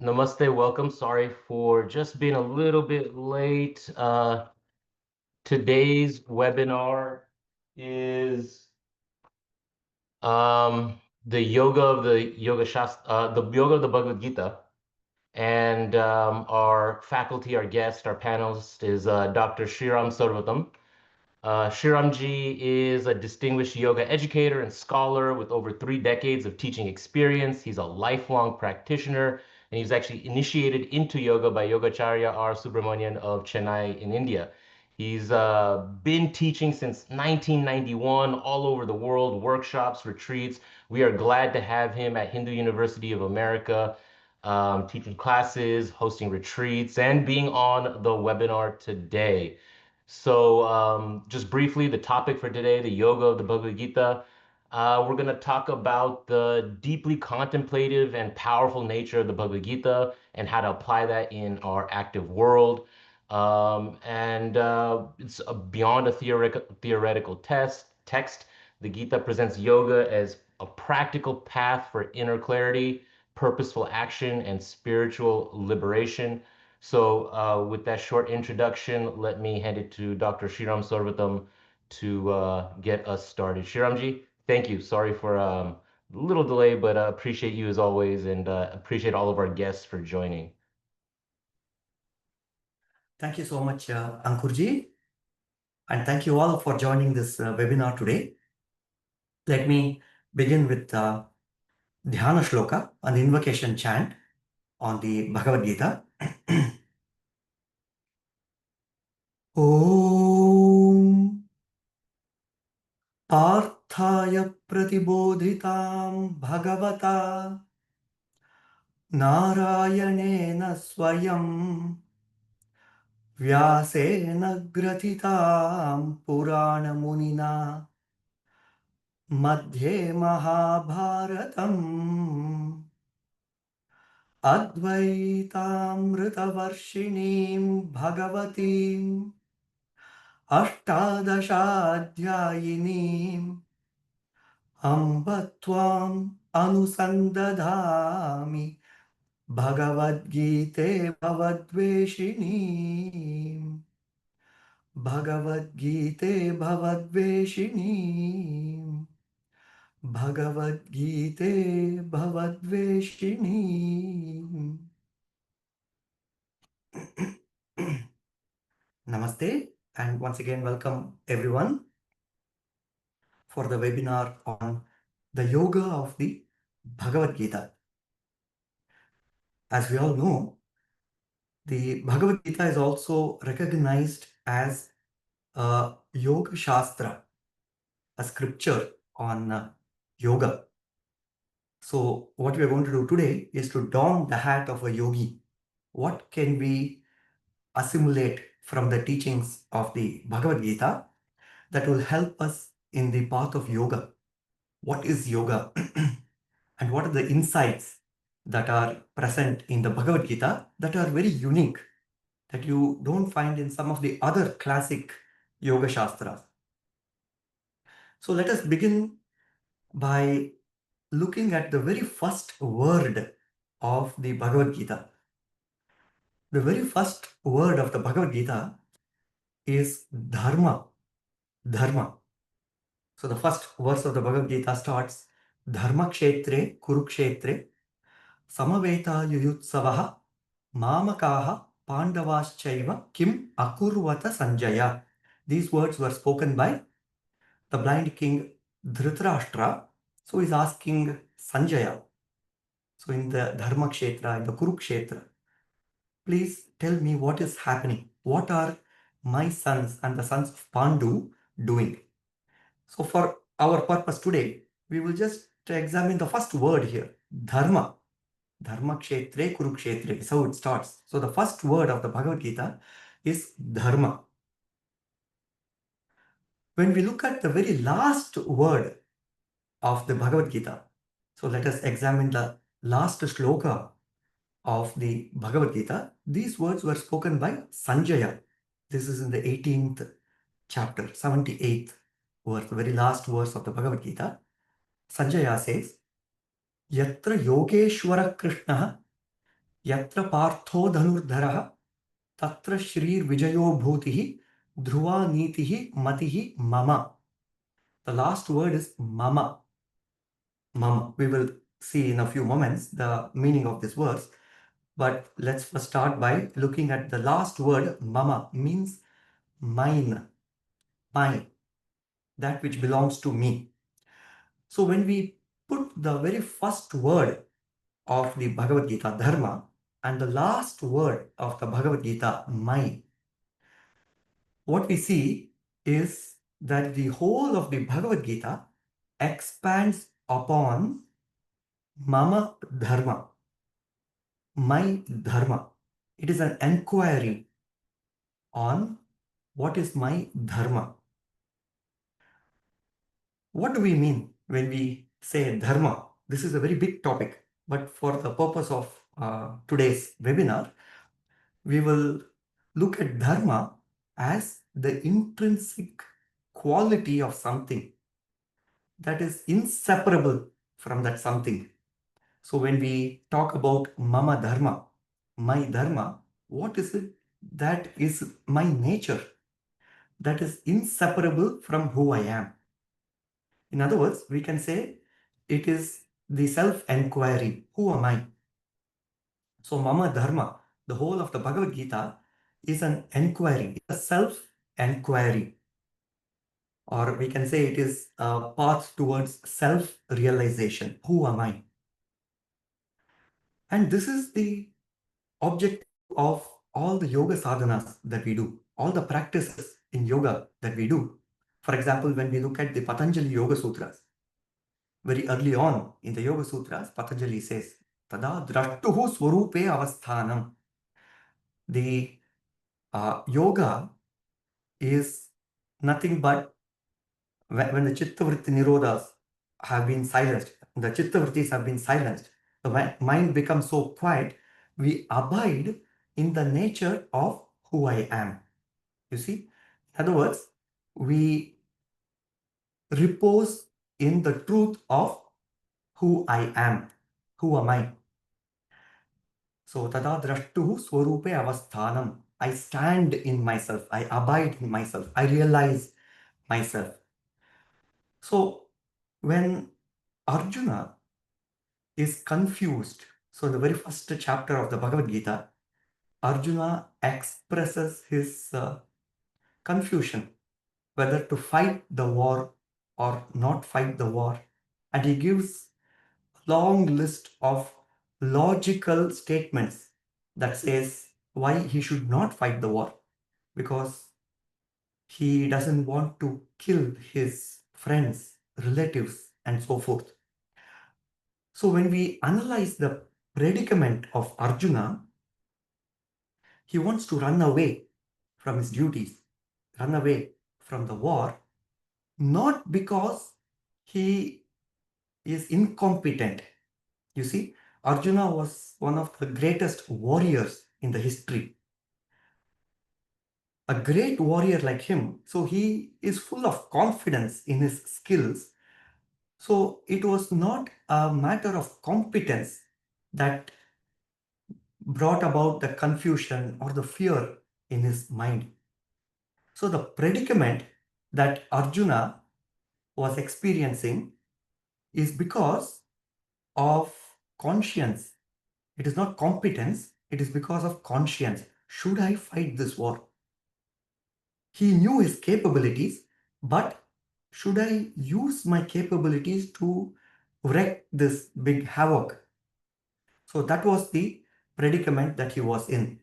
Namaste, welcome. Sorry for just being a little bit late. Today's webinar is the yoga of the the yoga of the Bhagavad Gita. And our faculty, our guest, our panelist is Dr. Sriram Sarvatam. Shriramji is a distinguished yoga educator and scholar with over 3 decades of teaching experience. He's a lifelong practitioner, and he was actually initiated into yoga by Yogacharya R. Subramanian of Chennai in India. He's been teaching since 1991 all over the world, workshops, retreats. We are glad to have him at Hindu University of America, teaching classes, hosting retreats, and being on the webinar today. So just briefly, the topic for today, the yoga of the Bhagavad Gita. We're going to talk about the deeply contemplative and powerful nature of the Bhagavad Gita and how to apply that in our active world. It's beyond a theoretical text. The Gita presents yoga as a practical path for inner clarity, purposeful action, and spiritual liberation. So with that short introduction, let me hand it to Dr. Sriram Sarvatam to get us started. Sriramji, thank you. Sorry for a little delay, but appreciate you as always, and appreciate all of our guests for joining. Thank you so much, Ankurji, and thank you all for joining this webinar today. Let me begin with Dhyana Shloka, an invocation chant on the Bhagavad Gita. Om Parthaya Pratibodhitam Bhagavata Narayanena Swayam Vyasena Gratitam Purana Munina Madhye Mahabharatam Advaitaamritavarshiniim Bhagavatim Ashtadashadhyayiniim Amba Tvam Anusandadhami Bhagavad Gita Bhavadveshiniim Bhagavad Gita Bhavadveshiniim Bhagavad Gita Bhavadveshini. Namaste, and once again welcome everyone for the webinar on the yoga of the Bhagavad Gita. As we all know, the Bhagavad Gita is also recognized as a yoga shastra, a scripture on yoga. So what we are going to do today is to don the hat of a yogi. What can we assimilate from the teachings of the Bhagavad Gita that will help us in the path of yoga? What is yoga? And what are the insights that are present in the Bhagavad Gita that are very unique, that you don't find in some of the other classic yoga shastras? So let us begin by looking at the very first word of the Bhagavad Gita. The very first word of the Bhagavad Gita is dharma. Dharma. So the first verse of the Bhagavad Gita starts Dharma Kshetre Kurukshetre Samaveta Yuyutsavaha Mamakaha Pandavaschaiva Kim Akurvata Sanjaya. These words were spoken by the blind king Dhritarashtra. So he's asking Sanjaya. So in the Dharma Kshetra, in the Kurukshetra, please tell me what is happening. What are my sons and the sons of Pandu doing? So for our purpose today, we will just examine the first word here, dharma. Dharma kshetre kurukshetre is how it starts. So the first word of the Bhagavad Gita is dharma. When we look at the very last word of the Bhagavad Gita, so let us examine the last shloka of the Bhagavad Gita. These words were spoken by Sanjaya. This is in the 18th chapter, 78th verse, the very last verse of the Bhagavad Gita. Sanjaya says, Yatra Yogeshwara Krishna Yatra partho dhanurdharaha tatra shrir vijayo bhutihi dhruva nitihi matihi mama. The last word is mama. Mama. We will see in a few moments the meaning of this verse. But let's first start by looking at the last word. Mama means mine, mine, that which belongs to me. So when we put the very first word of the Bhagavad Gita, dharma, and the last word of the Bhagavad Gita, my, what we see is that the whole of the Bhagavad Gita expands upon mama dharma, my dharma. It is an enquiry on what is my dharma. What do we mean when we say dharma? This is a very big topic, but for the purpose of today's webinar, we will look at dharma as the intrinsic quality of something that is inseparable from that something. So when we talk about mama dharma, my dharma, what is it that is my nature, that is inseparable from who I am? In other words, we can say it is the self-enquiry. Who am I? So mama dharma, the whole of the Bhagavad Gita is an enquiry, a self-enquiry. Or we can say it is a path towards self-realization. Who am I? And this is the objective of all the yoga sadhanas that we do, all the practices in yoga that we do. For example, when we look at the Patanjali Yoga Sutras, very early on in the Yoga Sutras, Patanjali says, Tada drashtuhu swarupe avasthanam. The yoga is nothing but when the chittavritti nirodhas have been silenced, the chittavrittis have been silenced, the mind becomes so quiet, we abide in the nature of who I am. You see, in other words, we repose in the truth of who I am. Who am I? So, tada drashtuhu swarupe avasthanam. I stand in myself. I abide in myself. I realize myself. So, when Arjuna is confused, so the very first chapter of the Bhagavad Gita, Arjuna expresses his confusion whether to fight the war or not fight the war. And he gives a long list of logical statements that says why he should not fight the war, because he doesn't want to kill his friends, relatives, and so forth. So when we analyze the predicament of Arjuna, he wants to run away from his duties, run away from the war, not because he is incompetent. You see, Arjuna was one of the greatest warriors in the history. A great warrior like him, so he is full of confidence in his skills. So it was not a matter of competence that brought about the confusion or the fear in his mind. So the predicament that Arjuna was experiencing is because of conscience. It is not competence, it is because of conscience. Should I fight this war? He knew his capabilities, but should I use my capabilities to wreak this big havoc? So that was the predicament that he was in.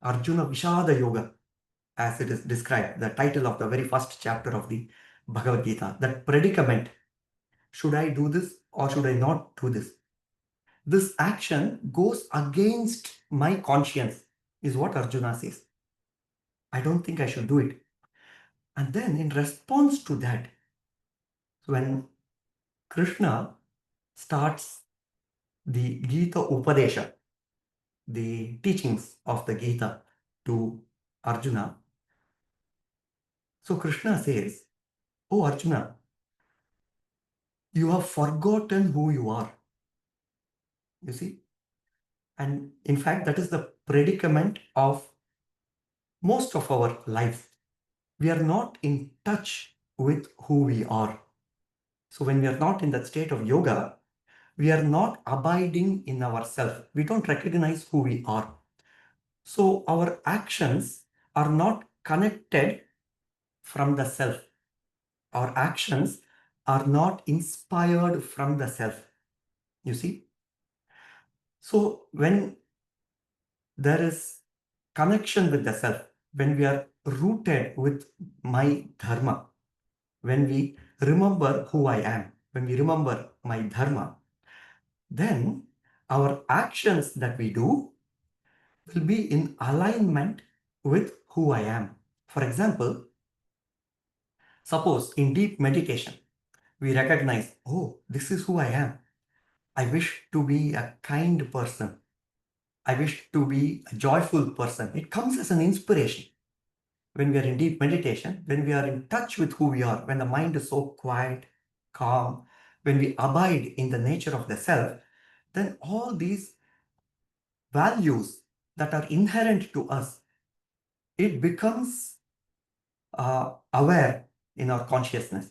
Arjuna Vishada Yoga, as it is described, the title of the very first chapter of the Bhagavad Gita. That predicament, should I do this or should I not do this? This action goes against my conscience, is what Arjuna says. I don't think I should do it. And then in response to that, when Krishna starts the Gita Upadesha, the teachings of the Gita to Arjuna, so Krishna says, Oh Arjuna, you have forgotten who you are. You see, And in fact, that is the predicament of most of our life. We are not in touch with who we are. So when we are not in that state of yoga, we are not abiding in ourselves. We don't recognize who we are. So our actions are not connected from the self. Our actions are not inspired from the self. You see? So when there is connection with the self, when we are rooted with my dharma, when we remember who I am, when we remember my dharma, then our actions that we do will be in alignment with who I am. For example, suppose in deep meditation, we recognize, oh, this is who I am. I wish to be a kind person. I wish to be a joyful person. It comes as an inspiration. When we are in deep meditation, when we are in touch with who we are, when the mind is so quiet, calm, when we abide in the nature of the self, then all these values that are inherent to us, it becomes aware in our consciousness.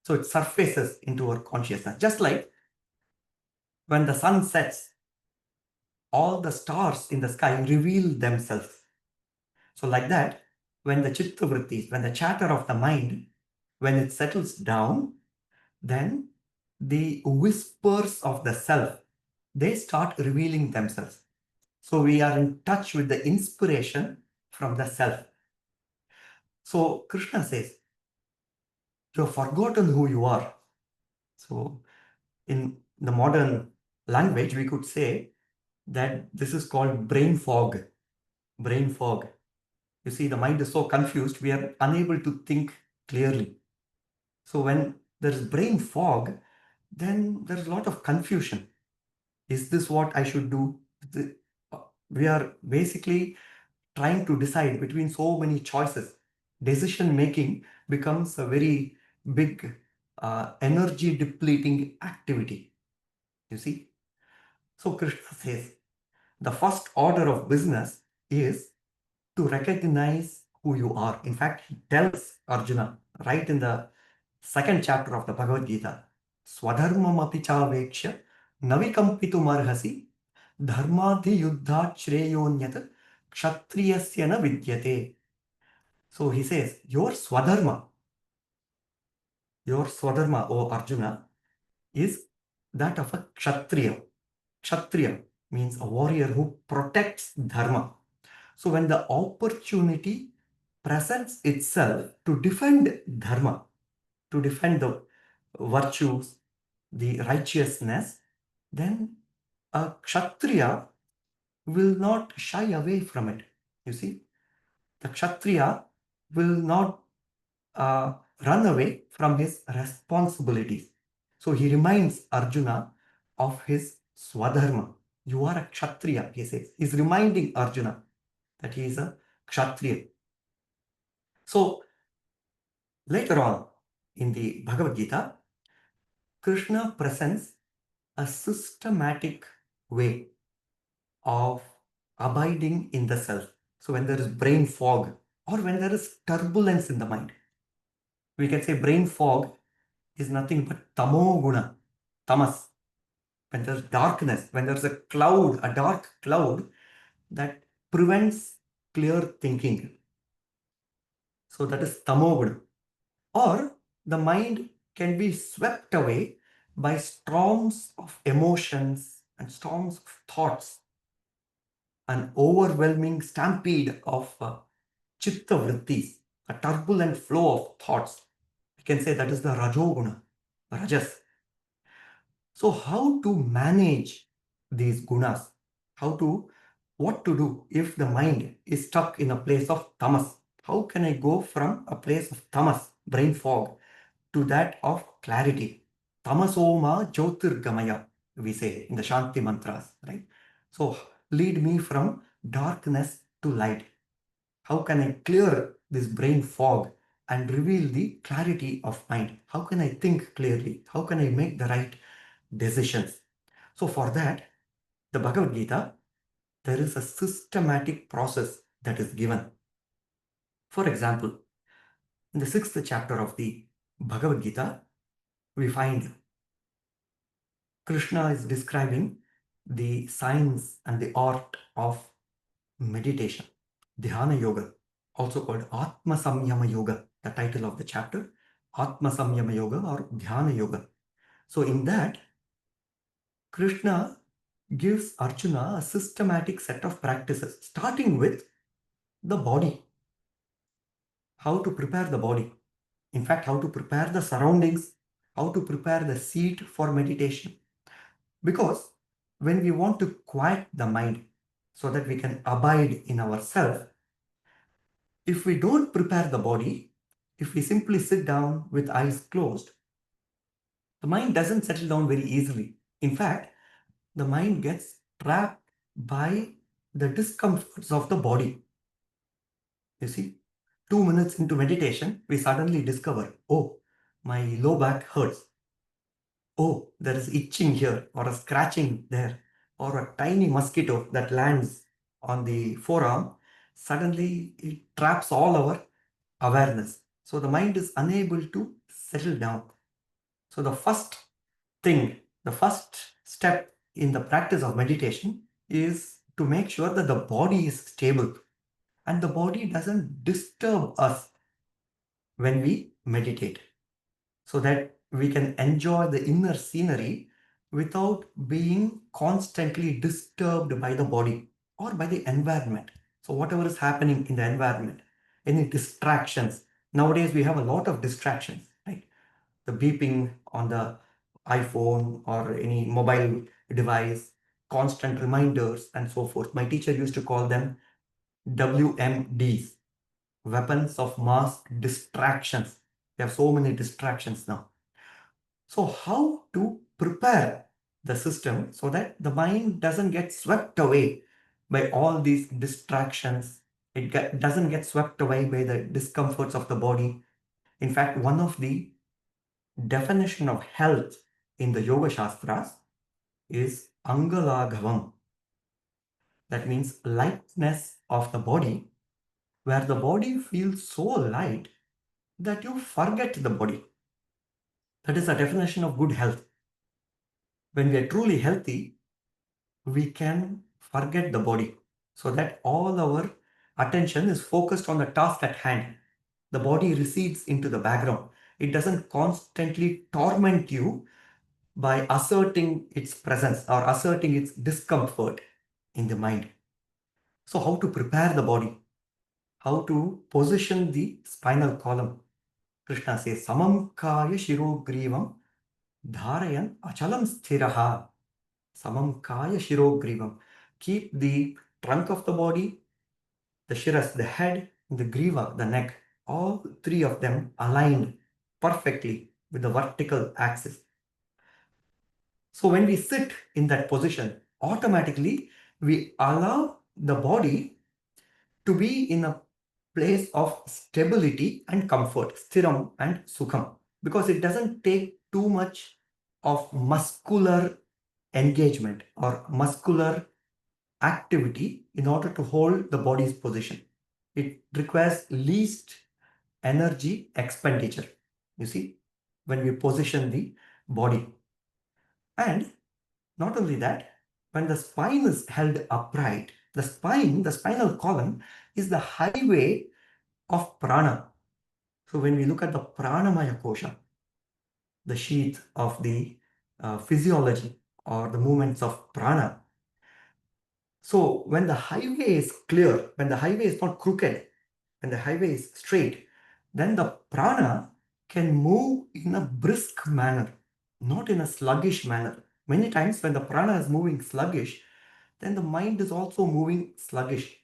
So it surfaces into our consciousness. Just like when the sun sets, all the stars in the sky reveal themselves. So like that, when the chitta vrittis, when the chatter of the mind, when it settles down, then the whispers of the self, they start revealing themselves. So we are in touch with the inspiration from the self. So Krishna says, you have forgotten who you are. So in the modern language, we could say that this is called brain fog. Brain fog. You see, the mind is so confused, we are unable to think clearly. So when there is brain fog, then there's a lot of confusion. Is this what I should do? We are basically trying to decide between so many choices. Decision making becomes a very big energy depleting activity. You see? So Krishna says the first order of business is to recognize who you are. In fact, he tells Arjuna right in the second chapter of the Bhagavad Gita, Swadharmam api chaveksha navikampitum arhasi dharmadhi yuddha shreyonyat kshatriyasya na vidyate. So he says, your swadharma, O Arjuna, is that of a kshatriya. Kshatriya means a warrior who protects dharma. So when the opportunity presents itself to defend dharma, to defend the virtues, the righteousness, then a kshatriya will not shy away from it. You see, the kshatriya will not run away from his responsibilities. So he reminds Arjuna of his swadharma. You are a kshatriya, he says. He's reminding Arjuna that he is a kshatriya. So later on in the Bhagavad Gita, Krishna presents a systematic way of abiding in the self. So when there is brain fog or when there is turbulence in the mind, we can say brain fog is nothing but tamo guna, tamas. When there's darkness, when there's a cloud, a dark cloud that prevents clear thinking. So that is tamo guna. Or the mind can be swept away by storms of emotions and storms of thoughts, an overwhelming stampede of chitta vrittis, a turbulent flow of thoughts. We can say that is the rajoguna, rajas. So how to manage these gunas? What to do if the mind is stuck in a place of tamas? How can I go from a place of tamas, brain fog, to that of clarity? Tamasoma jyotirgamaya, we say in the Shanti mantras, right? So lead me from darkness to light. How can I clear this brain fog and reveal the clarity of mind? How can I think clearly? How can I make the right decisions? So for that, the Bhagavad Gita, there is a systematic process that is given. For example, in the 6th chapter of the Bhagavad Gita, we find Krishna is describing the science and the art of meditation, Dhyana Yoga, also called Atma Samyama Yoga, the title of the chapter, Atma Samyama Yoga or Dhyana Yoga. So in that, Krishna gives Arjuna a systematic set of practices, starting with the body, how to prepare the body. In fact, how to prepare the surroundings, how to prepare the seat for meditation. Because when we want to quiet the mind so that we can abide in ourselves, if we don't prepare the body, if we simply sit down with eyes closed, the mind doesn't settle down very easily. In fact, the mind gets trapped by the discomforts of the body. You see, 2 minutes into meditation, we suddenly discover, oh, my low back hurts. Oh, there is itching here, or a scratching there, or a tiny mosquito that lands on the forearm. Suddenly, it traps all our awareness. So the mind is unable to settle down. So the first thing, the first step in the practice of meditation is to make sure that the body is stable and the body doesn't disturb us when we meditate, so that we can enjoy the inner scenery without being constantly disturbed by the body or by the environment. So whatever is happening in the environment, any distractions. Nowadays we have a lot of distractions, right? The beeping on the iPhone or any mobile device, constant reminders and so forth. My teacher used to call them WMDs, weapons of mass distractions. We have so many distractions now. So how to prepare the system so that the mind doesn't get swept away by all these distractions. Doesn't get swept away by the discomforts of the body. In fact, one of the definition of health in the Yoga Shastras is Angalaghavam. That means lightness of the body, where the body feels so light that you forget the body. That is a definition of good health. When we are truly healthy, we can forget the body so that all our attention is focused on the task at hand. The body recedes into the background. It doesn't constantly torment you by asserting its presence or asserting its discomfort in the mind. So how to prepare the body? How to position the spinal column? Krishna says, Samam kaya shirogrivam dharayan achalam sthiraha. Samam kaya shirogrivam. Keep the trunk of the body, the shiras, the head, the griva, the neck, all three of them aligned perfectly with the vertical axis. So when we sit in that position, automatically we allow the body to be in a place of stability and comfort, sthiram and sukham, because it doesn't take too much of muscular engagement or muscular activity in order to hold the body's position. It requires least energy expenditure, you see, when we position the body. And not only that, when the spine is held upright, the spinal column is the highway of prana. So when we look at the pranamaya kosha, the sheath of the physiology or the movements of prana. So when the highway is clear, when the highway is not crooked, when the highway is straight, then the prana can move in a brisk manner, not in a sluggish manner. Many times when the prana is moving sluggish, then the mind is also moving sluggish.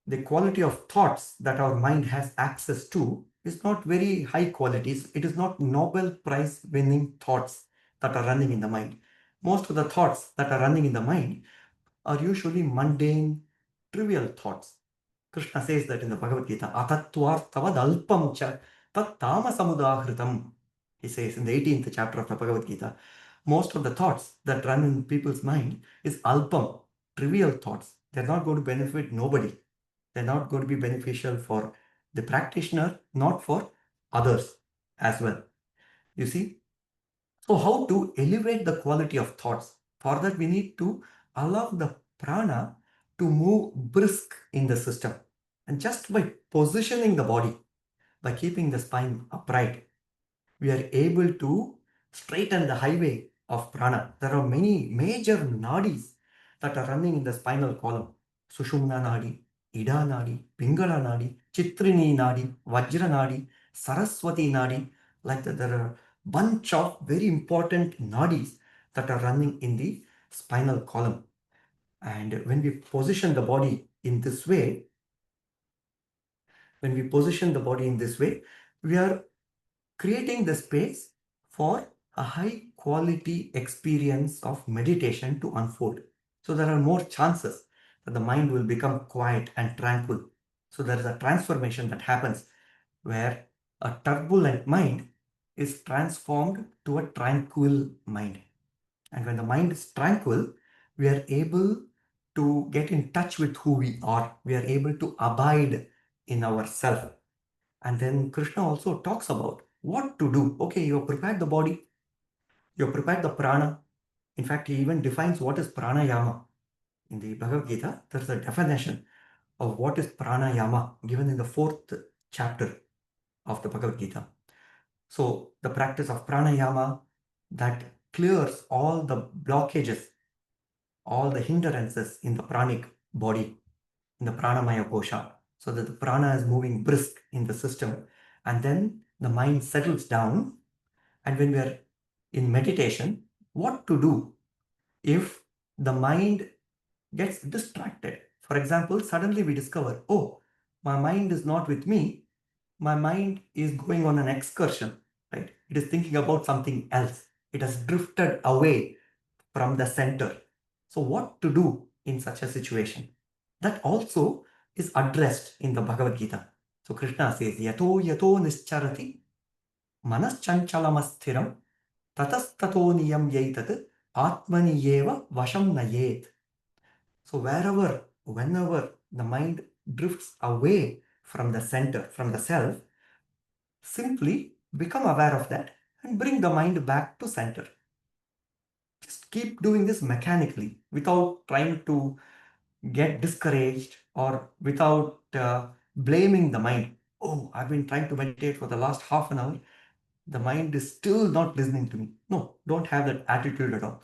The quality of thoughts that our mind has access to is not very high quality. It is not Nobel Prize winning thoughts that are running in the mind. Most of the thoughts that are running in the mind are usually mundane, trivial thoughts. Krishna says that in the Bhagavad Gita, Atatvartavad alpam cha tat tamasamudahritam. He says in the 18th chapter of the Bhagavad Gita, Most of the thoughts that run in people's mind is alpam, trivial thoughts. They're not going to benefit nobody. They're not going to be beneficial for the practitioner, not for others as well. You see? So, how to elevate the quality of thoughts? For that, we need to allow the prana to move brisk in the system. And just by positioning the body, by keeping the spine upright, we are able to straighten the highway of prana. There are many major nadis that are running in the spinal column. Sushumna nadi, Ida nadi, Pingala nadi, Chitrini nadi, Vajra nadi, Saraswati nadi. Like that, there are bunch of very important nadis that are running in the spinal column. And when we position the body in this way, we are creating the space for a high quality experience of meditation to unfold. So there are more chances that the mind will become quiet and tranquil. So there is a transformation that happens where a turbulent mind is transformed to a tranquil mind. And when the mind is tranquil, we are able to get in touch with who we are. We are able to abide in ourself. And then Krishna also talks about what to do. Okay, you have prepared the body, you have prepared the prana. In fact, he even defines what is pranayama. In the Bhagavad Gita, there's a definition of what is pranayama given in the 4th chapter of the Bhagavad Gita. So, the practice of pranayama that clears all the blockages, all the hindrances in the pranic body, in the pranamaya kosha, so that the prana is moving brisk in the system. And then the mind settles down. And when we are in meditation, what to do if the mind gets distracted? For example, suddenly we discover, oh, my mind is not with me. My mind is going on an excursion, right? It is thinking about something else. It has drifted away from the center. So, what to do in such a situation? That also is addressed in the Bhagavad Gita. So, Krishna says, Yato yato nischarati manas chanchalamasthiram tatastato niyam yaitat atmani yeva vasham nayet. So, whenever the mind drifts away from the center, from the self, simply become aware of that and bring the mind back to center. Just keep doing this mechanically without trying to get discouraged or without blaming the mind. Oh, I've been trying to meditate for the last half an hour. The mind is still not listening to me. No, don't have that attitude at all.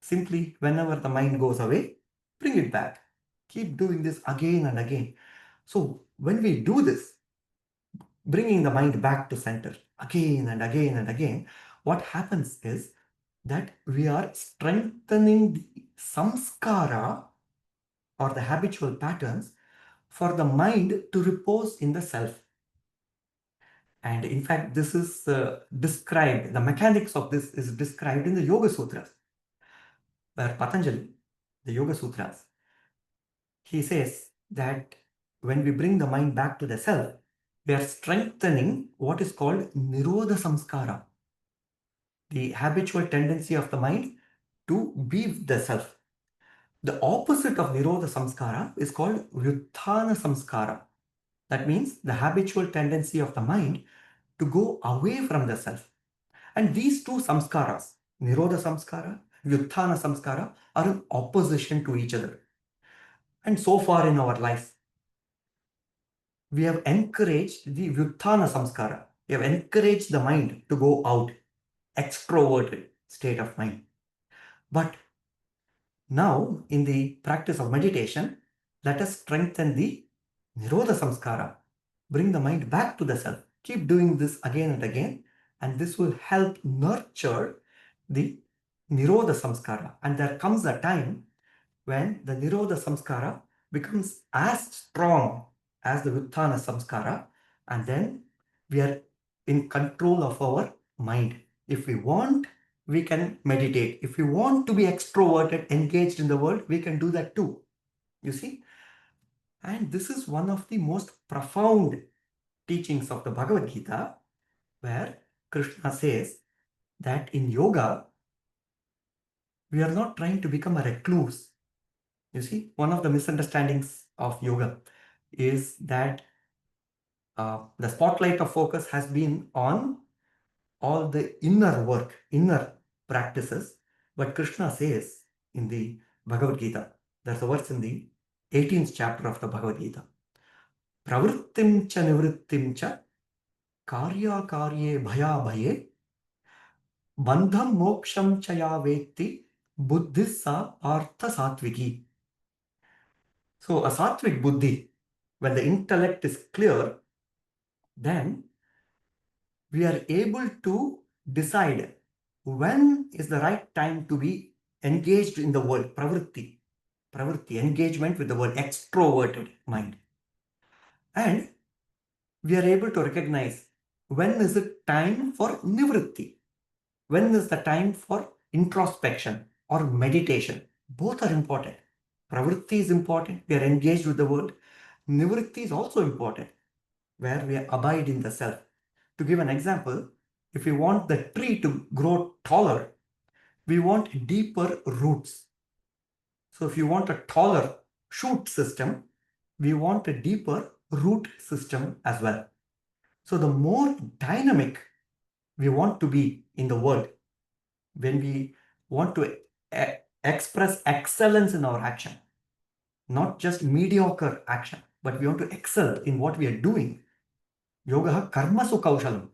Simply, whenever the mind goes away, bring it back. Keep doing this again and again. So, when we do this, bringing the mind back to center again and again and again, what happens is that we are strengthening the samskara or the habitual patterns for the mind to repose in the self. And in fact, this is described, the mechanics of this is described in the Yoga Sutras, where Patanjali, the Yoga Sutras, he says that when we bring the mind back to the self, we are strengthening what is called Nirodha Samskara, the habitual tendency of the mind to be with the self. The opposite of Nirodha Samskara is called Vyuthana Samskara. That means the habitual tendency of the mind to go away from the self. And these two samskaras, Nirodha Samskara, Vyuthana Samskara, are in opposition to each other. And so far in our lives, we have encouraged the Vyuthana Samskara. We have encouraged the mind to go out, extroverted state of mind. But now, in the practice of meditation, let us strengthen the Nirodha Samskara. Bring the mind back to the self. Keep doing this again and again, and this will help nurture the Nirodha Samskara. And there comes a time when the Nirodha Samskara becomes as strong as the Vyuthana Samskara, and then we are in control of our mind. If we want, we can meditate. If we want to be extroverted, engaged in the world, we can do that too. You see? And this is one of the most profound teachings of the Bhagavad Gita, where Krishna says that in yoga, We are not trying to become a recluse. You see, one of the misunderstandings of yoga is that the spotlight of focus has been on all the inner work, inner practices. But Krishna says in the Bhagavad Gita, there's a verse in the 18th chapter of the Bhagavad Gita, Pravrittim cha nivrittim cha karya karye bhaya bhaye bandham moksham cha ya vetti buddhis sa artha satviki. So a sattvic buddhi, when the intellect is clear, then we are able to decide when is the right time to be engaged in the world, pravritti, engagement with the world, extroverted mind. And we are able to recognize when is it time for nivritti, when is the time for introspection or meditation. Both are important. Pravritti is important, we are engaged with the world. Nivritti is also important, where we abide in the self. To give an example, if we want the tree to grow taller, we want deeper roots. So if you want a taller shoot system, we want a deeper root system as well. So the more dynamic we want to be in the world, when we want to express excellence in our action, not just mediocre action, but we want to excel in what we are doing. Yoga karmasu kaushalam,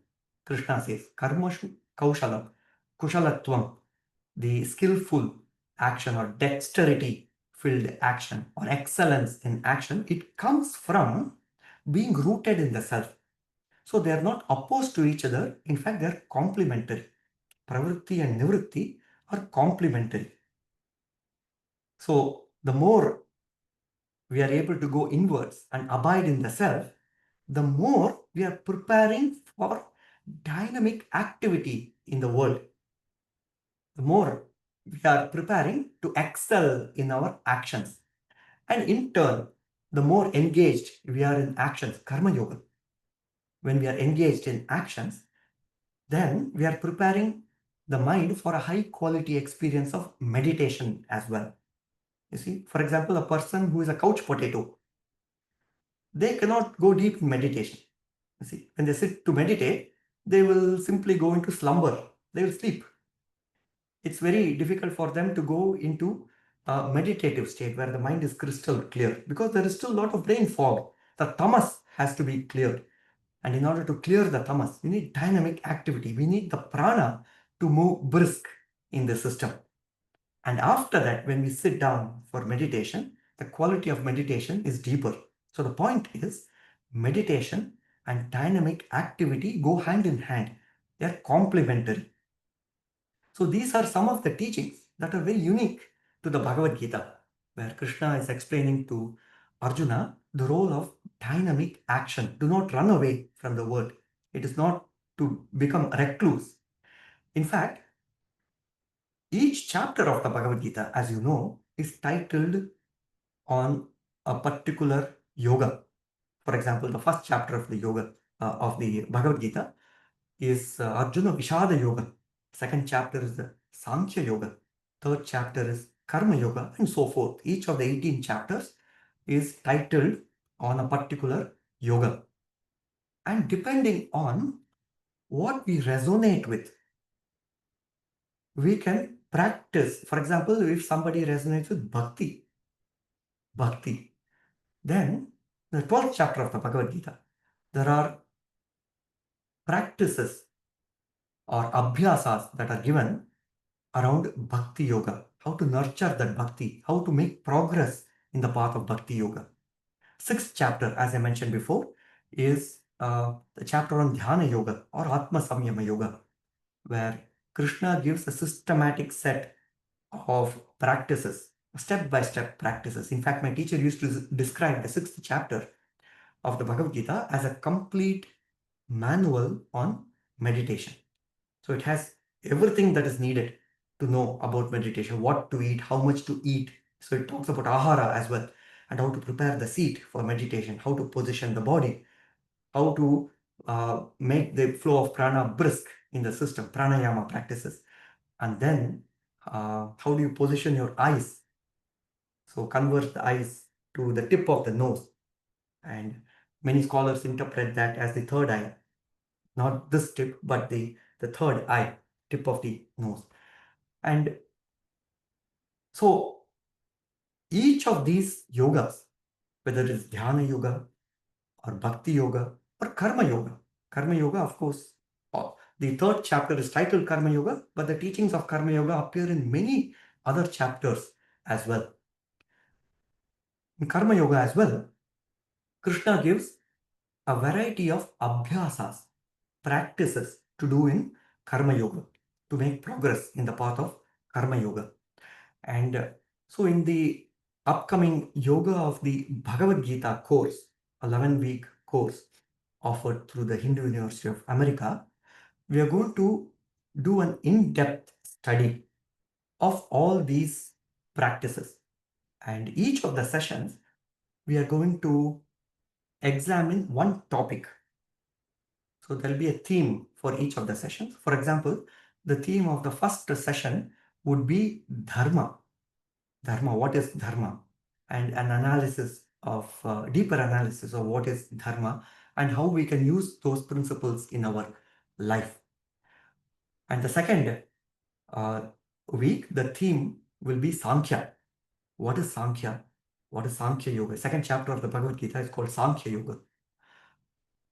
Krishna says, karmashu kaushalam, kushalatvam, the skillful action or dexterity filled action or excellence in action, it comes from being rooted in the self. So they are not opposed to each other. In fact, they are complementary. Pravritti and nivritti are complementary. So the more we are able to go inwards and abide in the self, the more we are preparing for dynamic activity in the world. The more we are preparing to excel in our actions. And in turn, the more engaged we are in actions, karma yoga. When we are engaged in actions, then we are preparing the mind for a high quality experience of meditation as well. You see, for example, a person who is a couch potato, they cannot go deep in meditation. You see, when they sit to meditate, they will simply go into slumber. They will sleep. It's very difficult for them to go into a meditative state where the mind is crystal clear because there is still a lot of brain fog. The tamas has to be cleared. And in order to clear the tamas, we need dynamic activity. We need the prana to move brisk in the system. And after that, when we sit down for meditation, the quality of meditation is deeper. So the point is, meditation and dynamic activity go hand in hand. They are complementary. So these are some of the teachings that are very unique to the Bhagavad Gita, where Krishna is explaining to Arjuna the role of dynamic action. Do not run away from the world. It is not to become recluse. In fact, each chapter of the Bhagavad Gita, as you know, is titled on a particular yoga. For example, the first chapter of the yoga of the Bhagavad Gita is Arjuna Vishada Yoga. Second chapter is the Sankhya Yoga. Third chapter is Karma Yoga, and so forth. Each of the 18 chapters is titled on a particular yoga. And depending on what we resonate with, we can practice. For example, if somebody resonates with bhakti, then the 12th chapter of the Bhagavad Gita, there are practices or abhyasas that are given around bhakti yoga, how to nurture that bhakti, how to make progress in the path of bhakti yoga. Sixth chapter, as I mentioned before, is the chapter on dhyana yoga or atma samyama yoga, where Krishna gives a systematic set of practices, step-by-step practices. In fact, my teacher used to describe the sixth chapter of the Bhagavad Gita as a complete manual on meditation. So it has everything that is needed to know about meditation, what to eat, how much to eat. So it talks about ahara as well, and how to prepare the seat for meditation, how to position the body, how to make the flow of prana brisk in the system, pranayama practices, and then How do you position your eyes? So convert the eyes to the tip of the nose. And many scholars interpret that as the third eye, not this tip, but the third eye, tip of the nose. And so each of these yogas, whether it is dhyana yoga or bhakti yoga or karma yoga, of course, the third chapter is titled Karma Yoga, but the teachings of Karma Yoga appear in many other chapters as well. In Karma Yoga as well, Krishna gives a variety of abhyasas, practices to do in Karma Yoga to make progress in the path of Karma Yoga. And so in the upcoming Yoga of the Bhagavad Gita course, 11-week course offered through the Hindu University of America, we are going to do an in-depth study of all these practices. And each of the sessions, we are going to examine one topic. So there'll be a theme for each of the sessions. For example, the theme of the first session would be Dharma. Dharma, what is Dharma? And an analysis of, deeper analysis of what is Dharma and how we can use those principles in our life. And the second week, the theme will be Sankhya. What is Sankhya? What is Sankhya Yoga? Second chapter of the Bhagavad Gita is called Sankhya Yoga.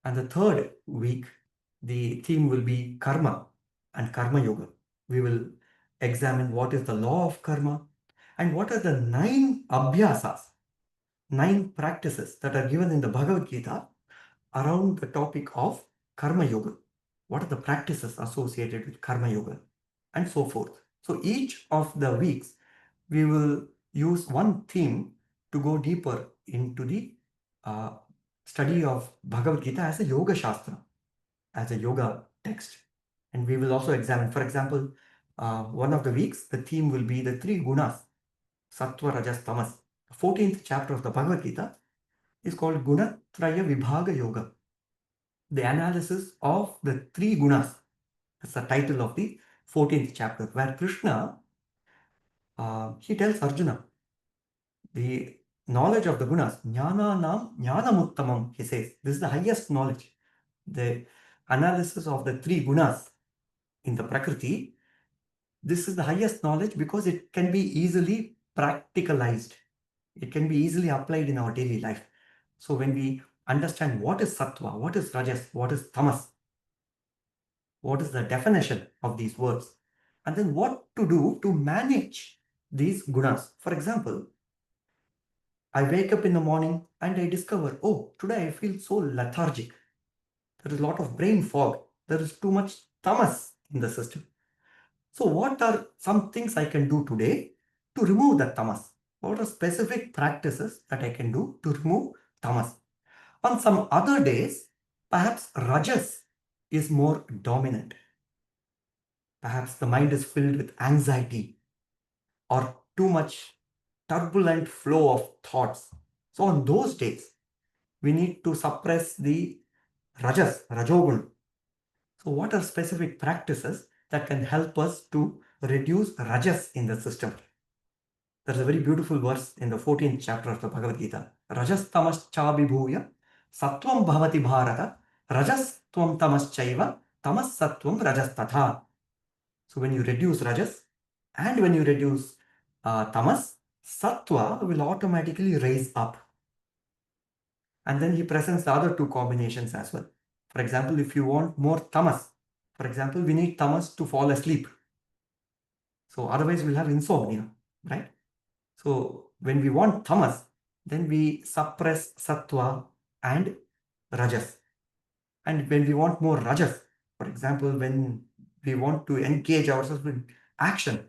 And the third week, the theme will be Karma and Karma Yoga. We will examine what is the law of karma and what are the 9 abhyasas, 9 practices that are given in the Bhagavad Gita around the topic of Karma Yoga. What are the practices associated with Karma Yoga and so forth. So each of the weeks, we will use one theme to go deeper into the study of Bhagavad Gita as a yoga shastra, as a yoga text. And we will also examine, for example, one of the weeks, the theme will be the 3 gunas, sattva, rajas, tamas. The 14th chapter of the Bhagavad Gita is called Gunatraya Vibhaga Yoga, the analysis of the 3 gunas. That's the title of the 14th chapter, where Krishna, he tells Arjuna, the knowledge of the gunas, jnananam jnanamuttamam, he says. This is the highest knowledge. The analysis of the 3 gunas in the Prakriti, this is the highest knowledge because it can be easily practicalized. It can be easily applied in our daily life. So when we understand what is sattva, what is rajas, what is tamas, what is the definition of these words, and then what to do to manage these gunas. For example, I wake up in the morning and I discover, oh, today I feel so lethargic. There is a lot of brain fog. There is too much tamas in the system. So what are some things I can do today to remove that tamas? What are specific practices that I can do to remove tamas? On some other days, perhaps rajas is more dominant. Perhaps the mind is filled with anxiety or too much turbulent flow of thoughts. So on those days, we need to suppress the rajas, rajogun. So what are specific practices that can help us to reduce rajas in the system? There's a very beautiful verse in the 14th chapter of the Bhagavad Gita. Rajas tamas chabibhuya sattvam bhavati bharata rajas tvam tamas chaiva tamas sattvam rajas tatha. So when you reduce rajas and when you reduce tamas, sattva will automatically raise up. And then he presents the other 2 combinations as well. For example, if you want more tamas, for example, we need tamas to fall asleep. So otherwise we'll have insomnia, right? So when we want tamas, then we suppress sattva and rajas. And when we want more rajas, for example, when we want to engage ourselves in action,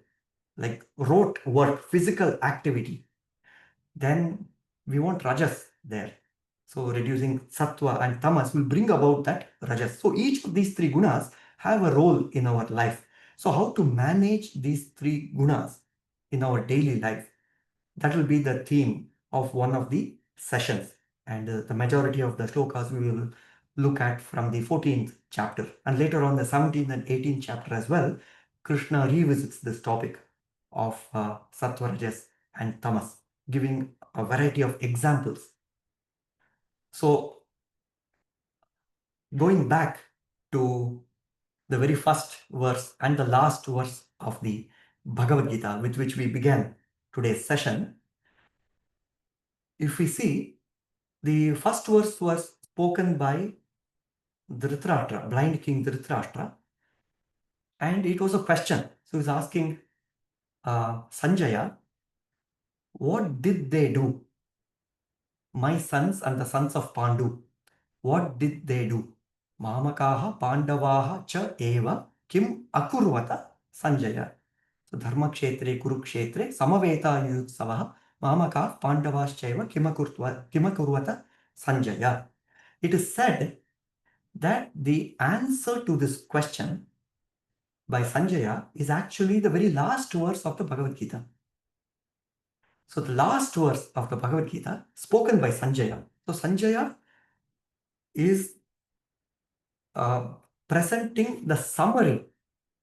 like rote work, physical activity, then we want rajas there. So reducing sattva and tamas will bring about that rajas. So each of these 3 gunas have a role in our life. So how to manage these 3 gunas in our daily life? That will be the theme of one of the sessions. And the majority of the shlokas we will look at from the 14th chapter. And later on the 17th and 18th chapter as well, Krishna revisits this topic. of sattva, rajas, and tamas, giving a variety of examples. So, going back to the very first verse and the last verse of the Bhagavad Gita, with which we began today's session, if we see, the first verse was spoken by Dhritarashtra, blind king Dhritarashtra, and it was a question. So he's asking Sanjaya, what did they do? My sons and the sons of Pandu, what did they do? Mamakaha Pandavaha cha eva kim akurvata Sanjaya. So Dharma Kshetre Kurukshetre Samaveta Yutsavaha Mamakaha Pandavaschaiva Kimakurvata Sanjaya. It is said that the answer to this question by Sanjaya is actually the very last verse of the Bhagavad Gita. So the last verse of the Bhagavad Gita spoken by Sanjaya. So Sanjaya is presenting the summary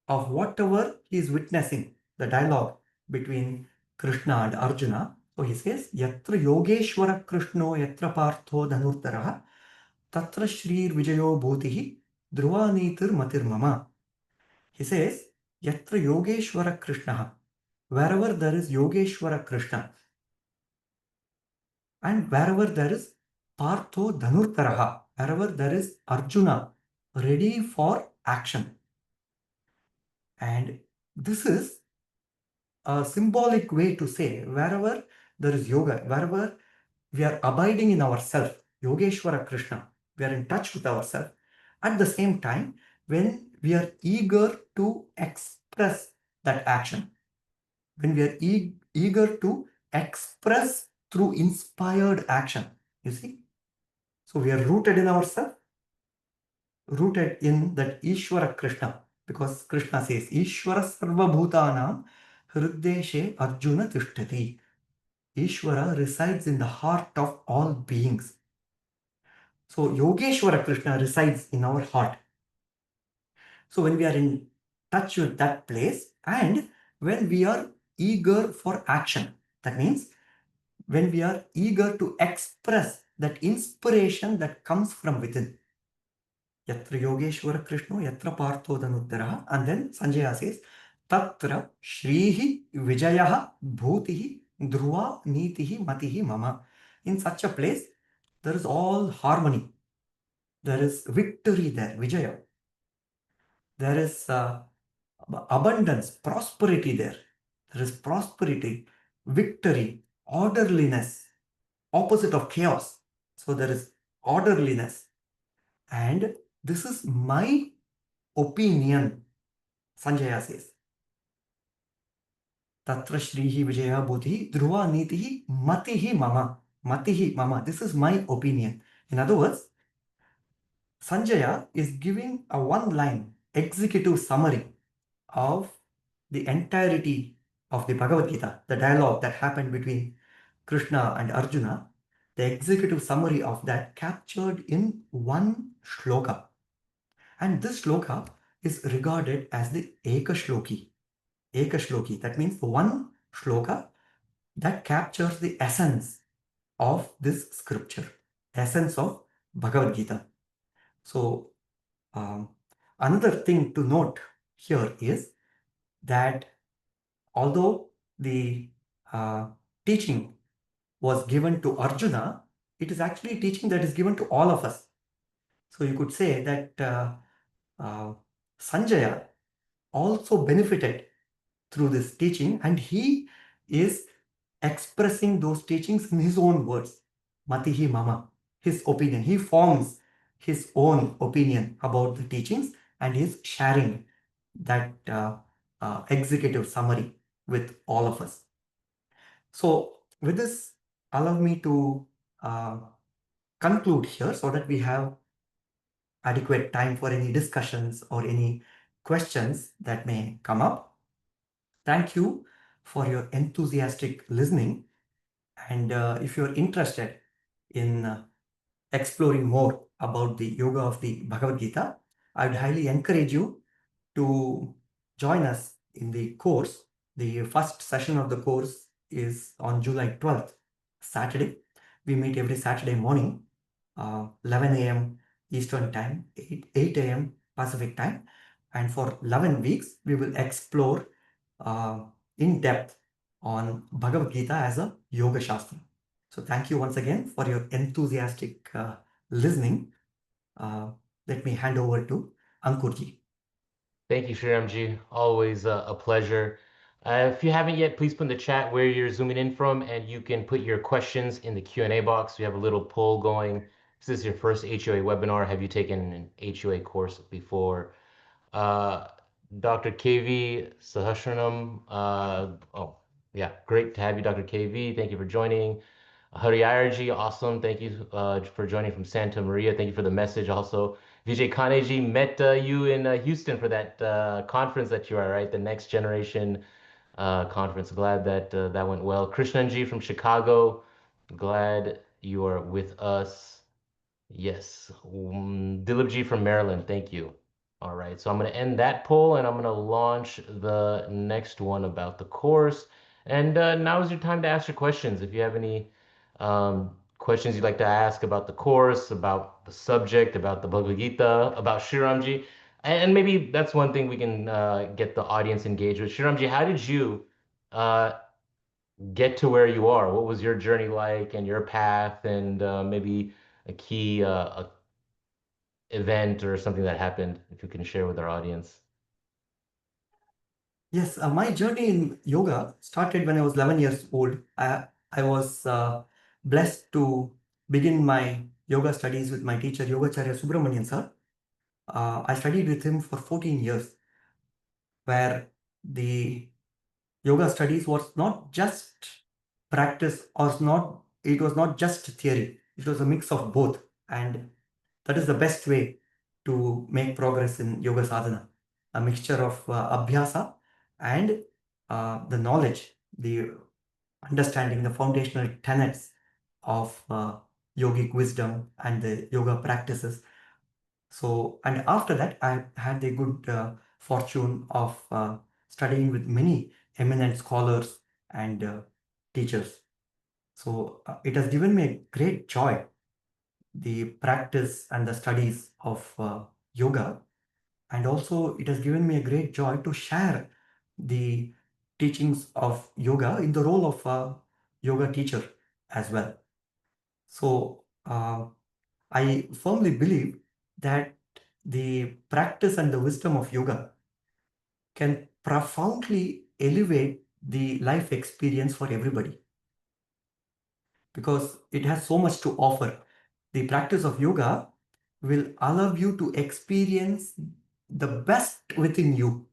of whatever he is witnessing, the dialogue between Krishna and Arjuna. So he says, Yatra Yogeshwara Krishno Yatra Partho Dhanurtaraha Tatra Shrir Vijayo Bhutihi Dhruvanitir Matir Mama. He says, Yatra Yogeshwara Krishna, wherever there is Yogeshwara Krishna, and wherever there is Partho Dhanurtaraha, wherever there is Arjuna ready for action. And this is a symbolic way to say wherever there is yoga, wherever we are abiding in ourself, Yogeshwara Krishna, we are in touch with ourselves. At the same time, when we are eager to express that action, when we are eager to express through inspired action, you see. So we are rooted in ourselves, rooted in that Ishvara Krishna, because Krishna says, Ishvara Sarva Bhutanam Hriddeshe Arjuna Tishtati. Ishvara resides in the heart of all beings. So Yogeshwara Krishna resides in our heart. So when we are in touch with that place and when we are eager for action, that means when we are eager to express that inspiration that comes from within. Yatra Yogeshwara Krishna, Yatra Partho Dhanuddaraha, and then Sanjaya says, Tatra Shrihi Vijayaha Bhutihi Dhruva Nitihi Matihi Mama. In such a place, there is all harmony. There is victory there, Vijaya. There is abundance, prosperity there. There is prosperity, victory, orderliness, opposite of chaos. So there is orderliness. And this is my opinion, Sanjaya says. Tatra Shrihi Vijaya Bodhi Dhruva Nitihi Matihi Mama. Matihi Mama. This is my opinion. In other words, Sanjaya is giving a one-line executive summary of the entirety of the Bhagavad Gita, the dialogue that happened between Krishna and Arjuna, the executive summary of that captured in one shloka. And this shloka is regarded as the Ekashloki. Ekashloki, that means one shloka that captures the essence of this scripture, essence of Bhagavad Gita. So, another thing to note here is that although the teaching was given to Arjuna, it is actually teaching that is given to all of us. So you could say that Sanjaya also benefited through this teaching, and he is expressing those teachings in his own words. Matihi Mama, his opinion. He forms his own opinion about the teachings and is sharing that executive summary with all of us. So with this, allow me to conclude here so that we have adequate time for any discussions or any questions that may come up. Thank you for your enthusiastic listening. And if you're interested in exploring more about the yoga of the Bhagavad Gita, I would highly encourage you to join us in the course, The first session of the course is on July 12th, Saturday. We meet every Saturday morning, 11 a.m. Eastern Time, 8 a.m. Pacific Time. And for 11 weeks, we will explore in depth on Bhagavad Gita as a Yoga Shastra. So thank you once again for your enthusiastic listening. Let me hand over to Ankurji. Thank you, Shriramji. Always a pleasure. If you haven't yet, please put in the chat where you're zooming in from, and you can put your questions in the Q&A box. We have a little poll going. Is this your first HOA webinar? Have you taken an HOA course before? Uh, Dr. KV Sahasranam. Oh, yeah, great to have you, Dr. KV. Thank you for joining. Hariyarji, awesome. Thank you for joining from Santa Maria. Thank you for the message also. Vijay Kaneji, met you in Houston for that conference that you are, right? The Next Generation conference. Glad that that went well. Krishnanji from Chicago, glad you are with us. Yes. Dilipji from Maryland, thank you. All right, so I'm going to end that poll and I'm going to launch the next one about the course. And now is your time to ask your questions. If you have any questions you'd like to ask about the course, about the subject, about the Bhagavad Gita, about Shriramji, and maybe that's one thing we can get the audience engaged with. Shriramji, how did you uh, get to where you are? What was your journey like and your path, and maybe a key event or something that happened, if you can share with our audience? Yes, my journey in yoga started when I was 11 years old. I was blessed to begin my yoga studies with my teacher, Yogacharya Subramanian sir. I studied with him for 14 years, where the yoga studies was not just practice, or not, it was not just theory. It was a mix of both. And that is the best way to make progress in yoga sadhana. A mixture of abhyasa and the knowledge, the understanding, the foundational tenets of yogic wisdom and the yoga practices. So, and after that, I had the good fortune of studying with many eminent scholars and teachers. So, it has given me a great joy, the practice and the studies of yoga. And also, it has given me a great joy to share the teachings of yoga in the role of a yoga teacher as well. So, I firmly believe that the practice and the wisdom of yoga can profoundly elevate the life experience for everybody, because it has so much to offer. The practice of yoga will allow you to experience the best within you,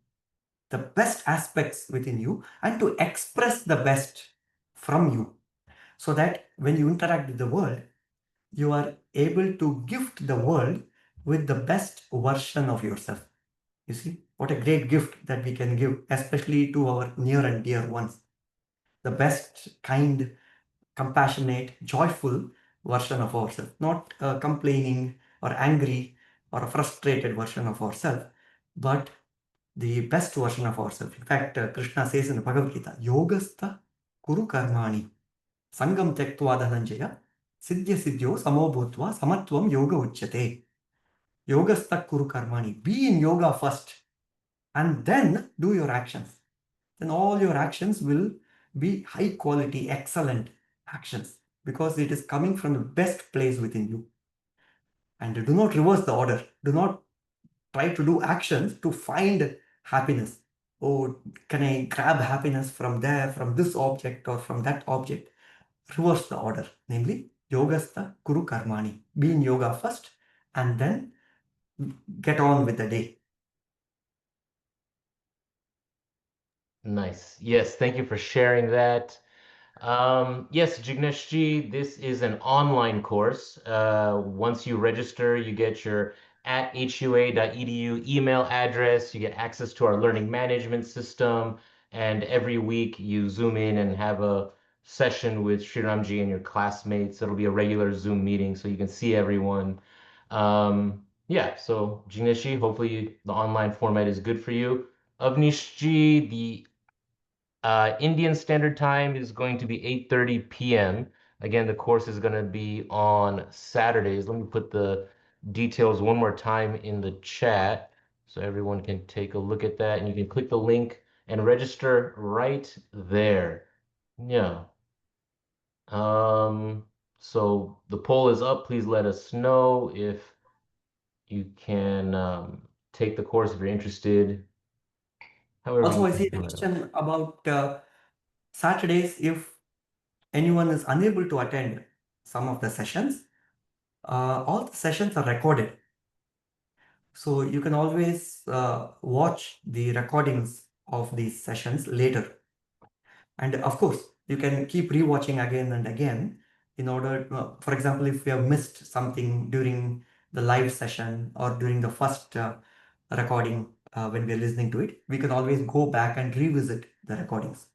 the best aspects within you, and to express the best from you, so that when you interact with the world, you are able to gift the world with the best version of yourself. You see, what a great gift that we can give, especially to our near and dear ones. The best, kind, compassionate, joyful version of ourselves, not a complaining or angry or a frustrated version of ourselves, but the best version of ourselves. In fact, Krishna says in the Bhagavad Gita, Yogastha Kuru Karmani Sangam Tektva Dhananjaya Siddhya Siddhyo Samo Bhutva Samatvam Yoga Uchyate. Yogastha Kuru Karmani. Be in yoga first and then do your actions. Then all your actions will be high quality, excellent actions, because it is coming from the best place within you. And do not reverse the order. Do not try to do actions to find happiness. Oh, can I grab happiness from there, from this object or from that object? Reverse the order, namely Yogastha Kuru Karmani. Be in yoga first and then get on with the day. Nice. Yes, thank you for sharing that. Yes, Jigneshji, this is an online course. Once you register, you get your at hua.edu email address, you get access to our learning management system, and every week you zoom in and have a session with Sriramji and your classmates. It'll be a regular Zoom meeting so you can see everyone. Yeah, so Jigneshji, hopefully the online format is good for you. Avnishji, the Indian Standard Time is going to be 8:30 p.m. Again, the course is going to be on Saturdays. Let me put the details one more time in the chat so everyone can take a look at that. And you can click the link and register right there. Yeah. So the poll is up. Please let us know if you can take the course if you're interested. However Also, you I can see a do it. question about Saturdays. If anyone is unable to attend some of the sessions, all the sessions are recorded. So you can always watch the recordings of these sessions later. And of course, you can keep rewatching again and again in order, for example, if we have missed something during the live session or during the first recording when we are listening to it, we can always go back and revisit the recordings.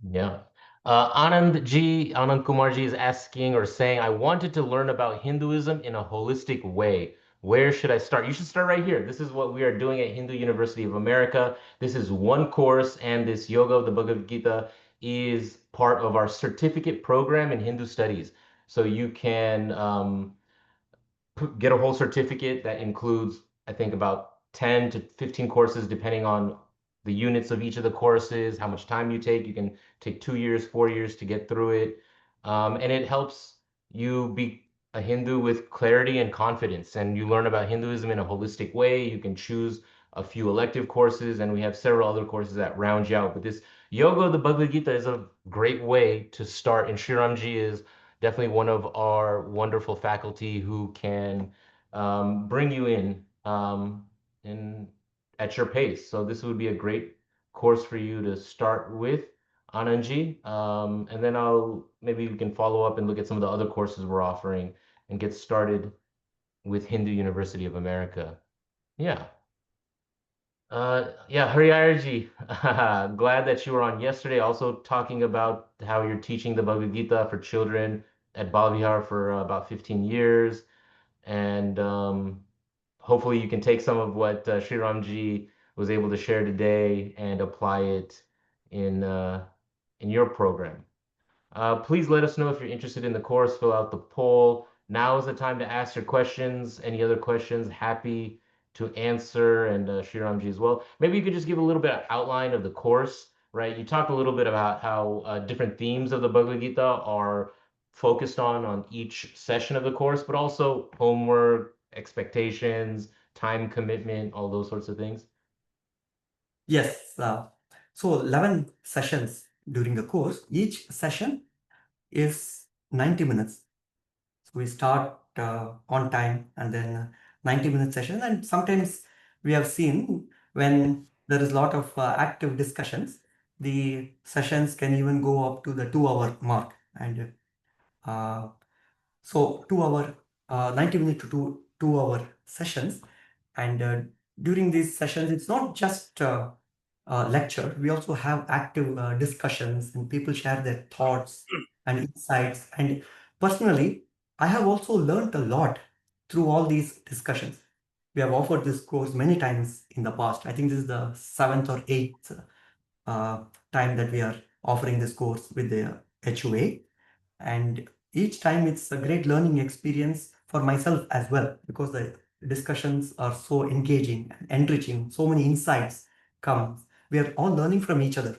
Yeah. Anand Kumar ji is asking or saying, I wanted to learn about Hinduism in a holistic way. Where should I start? You should start right here. This is what we are doing at Hindu University of America. This is one course, and this Yoga of the Bhagavad Gita is part of our certificate program in Hindu studies. So you can get a whole certificate that includes, I think, about 10 to 15 courses, depending on the units of each of the courses, how much time you take. You can take 2 years, 4 years to get through it. And it helps you be a Hindu with clarity and confidence. And you learn about Hinduism in a holistic way. You can choose a few elective courses, and we have several other courses that round you out. But this Yoga of the Bhagavad Gita is a great way to start. And Shriramji is definitely one of our wonderful faculty who can bring you in at your pace. So this would be a great course for you to start with, Anandji. And then maybe we can follow up and look at some of the other courses we're offering and get started with Hindu University of America. Yeah. Yeah, Hariyarji, glad that you were on yesterday, also talking about how you're teaching the Bhagavad Gita for children at Balavihar for about 15 years. And hopefully you can take some of what Sri Ramji was able to share today and apply it in your program. Please let us know if you're interested in the course. Fill out the poll. Now is the time to ask your questions. Any other questions? Happy to answer, and Sriramji as well. Maybe you could just give a little bit of outline of the course, right? You talked a little bit about how different themes of the Bhagavad Gita are focused on each session of the course, but also homework, expectations, time commitment, all those sorts of things. Yes, so 11 sessions during the course. Each session is 90 minutes. So we start on time and then 90-minute session. And sometimes we have seen when there is a lot of active discussions, the sessions can even go up to the 2-hour mark. And uh, so 2-hour, 90-minute to 2-hour sessions. And during these sessions, it's not just lecture. We also have active discussions and people share their thoughts and insights. And personally, I have also learned a lot through all these discussions. We have offered this course many times in the past. I think this is the 7th or 8th time that we are offering this course with the HOA. And each time it's a great learning experience for myself as well, because the discussions are so engaging and enriching. So many insights come. We are all learning from each other.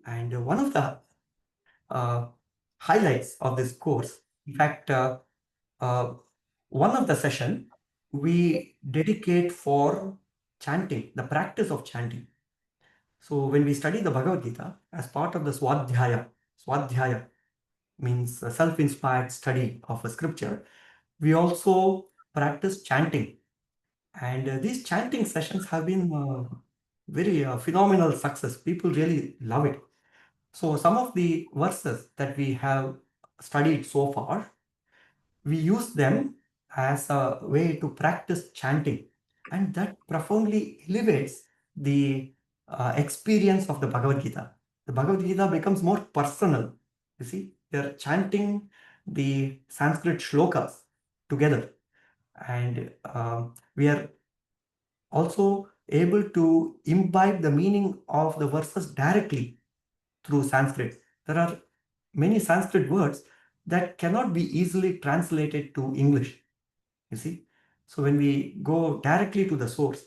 And one of the uh, highlights of this course, in fact, uh, one of the session we dedicate for chanting, the practice of chanting. So when we study the Bhagavad Gita as part of the Swadhyaya means a self-inspired study of a scripture, we also practice chanting. And these chanting sessions have been very phenomenal success. People really love it. So some of the verses that we have studied so far, we use them as a way to practice chanting. And that profoundly elevates the experience of the Bhagavad Gita. The Bhagavad Gita becomes more personal. You see, they're chanting the Sanskrit shlokas together. And we are also able to imbibe the meaning of the verses directly through Sanskrit. There are many Sanskrit words that cannot be easily translated to English, you see. So when we go directly to the source,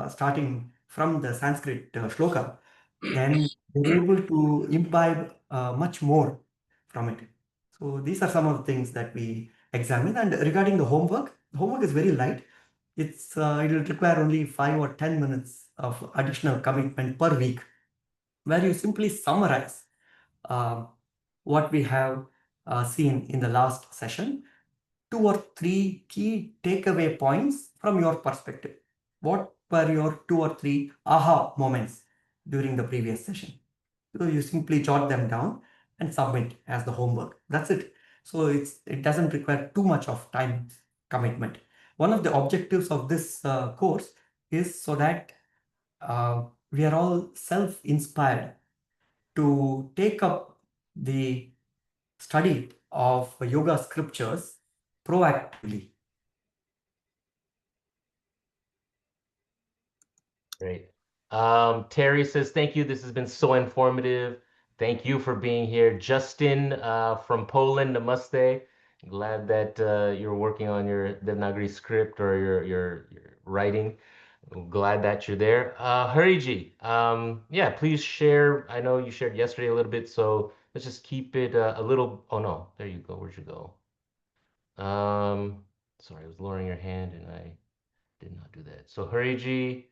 starting from the Sanskrit shloka, then we're able to imbibe much more from it. So these are some of the things that we examine. And regarding the homework is very light. It will require only 5 or 10 minutes of additional commitment per week, where you simply summarize uh, what we have seen in the last session, 2 or 3 key takeaway points from your perspective. What were your 2 or 3 aha moments during the previous session? So you simply jot them down and submit as the homework. That's it. So it doesn't require too much of time commitment. One of the objectives of this course is so that we are all self-inspired to take up the study of yoga scriptures proactively. Great. Terry says, thank you. This has been so informative. Thank you for being here. Justin from Poland, namaste. Glad that you're working on your Devanagari script or your writing. I'm glad that you're there. Hariji, yeah, please share. I know you shared yesterday a little bit, so let's just keep it a little. Oh no, there you go. Where'd you go? Sorry, I was lowering your hand and I did not do that. So Hariji,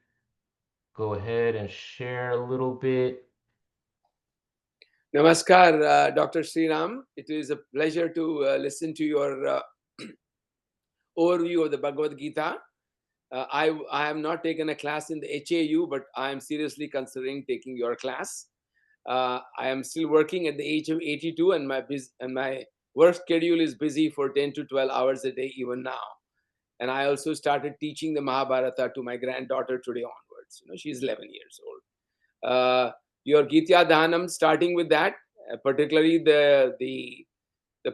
go ahead and share a little bit. Namaskar, Dr. Sriram. It is a pleasure to listen to your overview of the Bhagavad Gita. I have not taken a class in the HAU, but I am seriously considering taking your class. I am still working at the age of 82, and my work schedule is busy for 10 to 12 hours a day, even now. And I also started teaching the Mahabharata to my granddaughter today onwards. She's 11 years old. Your Gita Dhanam, starting with that, particularly the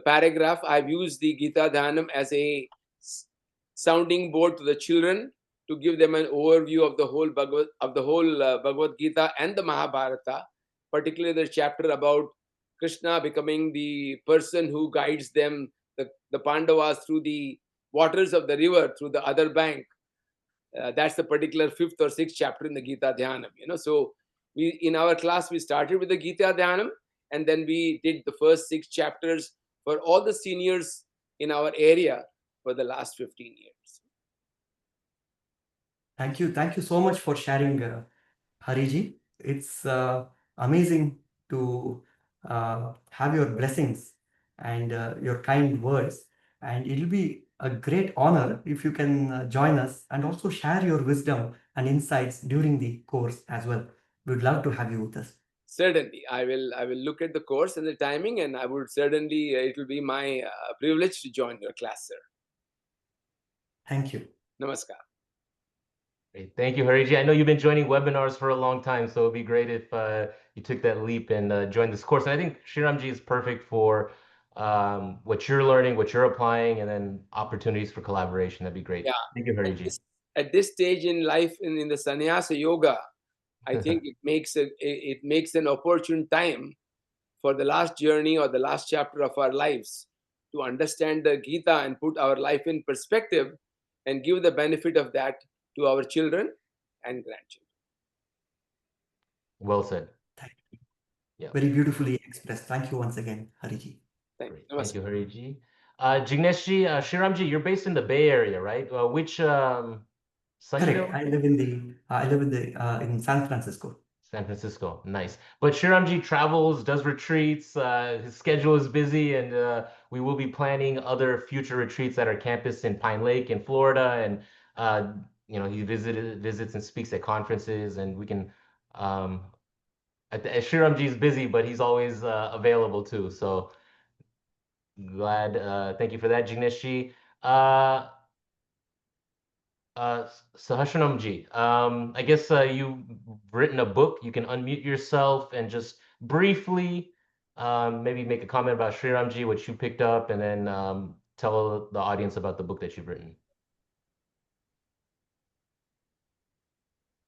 paragraph, I've used the Gita Dhanam as a sounding board to the children to give them an overview of the whole Bhagavad Gita and the Mahabharata, particularly the chapter about Krishna becoming the person who guides them, the Pandavas, through the waters of the river, through the other bank. That's the particular 5th or 6th chapter in the Gita Dhyanam. So we, in our class, we started with the Gita Dhyanam, and then we did the first 6 chapters for all the seniors in our area for the last 15 years. Thank you. Thank you so much for sharing, Hariji. It's amazing to have your blessings and your kind words. And it'll be a great honor if you can join us and also share your wisdom and insights during the course as well. We'd love to have you with us. Certainly, I will look at the course and the timing, and I would certainly, it will be my privilege to join your class, sir. Thank you. Namaskar. Great. Thank you, Hariji. I know you've been joining webinars for a long time, so it'd be great if you took that leap and joined this course. And I think Shriramji is perfect for what you're learning, what you're applying, and then opportunities for collaboration. That'd be great. Yeah. Thank you, Hariji. At this stage in life, in the sannyasa yoga, I think it makes an opportune time for the last journey or the last chapter of our lives to understand the Gita and put our life in perspective and give the benefit of that to our children and grandchildren. Well said. Thank you. Yeah. Very beautifully expressed. Thank you once again, Hariji. Great. Thank you, Hariji. Jigneshji, Shriramji, you're based in the Bay Area, right? Which Sunnyvale? Correct. in San Francisco. San Francisco, nice. But Shriramji travels, does retreats. His schedule is busy, and we will be planning other future retreats at our campus in Pine Lake in Florida. And he visits and speaks at conferences, and we can. Shriramji is busy, but he's always available too. So glad. Thank you for that, Jigneshji. Sahasranamji, I guess you've written a book. You can unmute yourself and just briefly maybe make a comment about Sriramji, what you picked up, and then tell the audience about the book that you've written.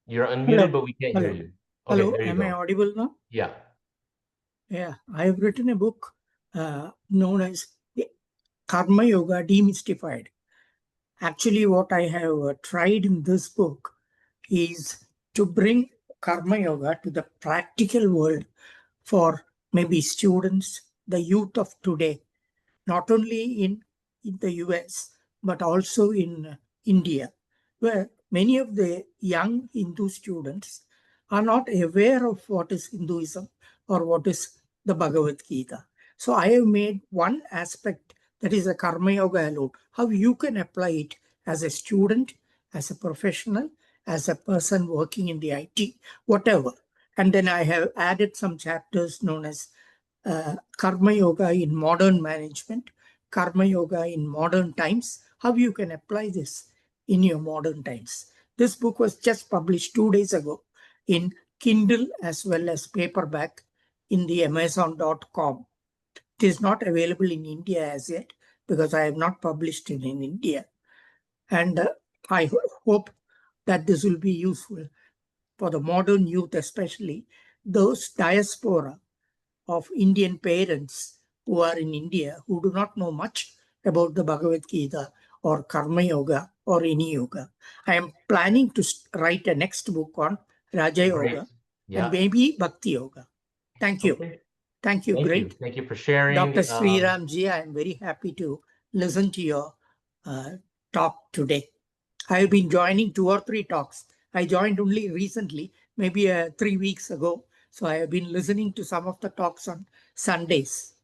You're Hello. unmuted, but we can't hear Hello. you. Okay, Hello. there you Am I go. audible now? Yeah. Yeah. I have written a book known as the Karma Yoga Demystified. Actually, what I have tried in this book is to bring Karma Yoga to the practical world for maybe students, the youth of today, not only in the US, but also in India, where many of the young Hindu students are not aware of what is Hinduism or what is the Bhagavad Gita. So I have made one aspect, that is the Karma Yoga alone, how you can apply it as a student, as a professional, as a person working in the IT, whatever. And then I have added some chapters known as Karma Yoga in modern management, Karma Yoga in modern times, how you can apply this in your modern times. This book was just published 2 days ago in Kindle as well as paperback in the Amazon.com. It is not available in India as yet because I have not published it in India. And I hope that this will be useful for the modern youth, especially those diaspora of Indian parents who are in India who do not know much about the Bhagavad Gita or Karma Yoga or any yoga. I am planning to write a next book on Raja Great. Yoga Yeah. and maybe Bhakti Yoga. Thank you. Okay. Thank you. Thank Great. you. Thank you for sharing. Dr. Sriramji, I am very happy to listen to your talk today. I have been joining 2 or 3 talks. I joined only recently, maybe 3 weeks ago. So I have been listening to some of the talks on Sundays.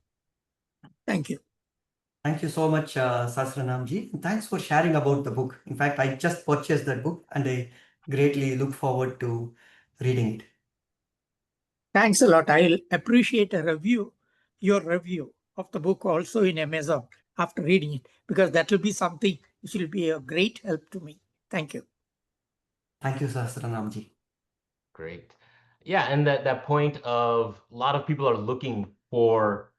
Thank you. Thank you so much, Sasranamji. And thanks for sharing about the book. In fact, I just purchased that book and I greatly look forward to reading it. Thanks a lot. I'll appreciate a review, your review of the book also in Amazon after reading it, because that will be something which will be a great help to me. Thank you. Thank you, Sasranamji. Great. Yeah, and that point of a lot of people are looking for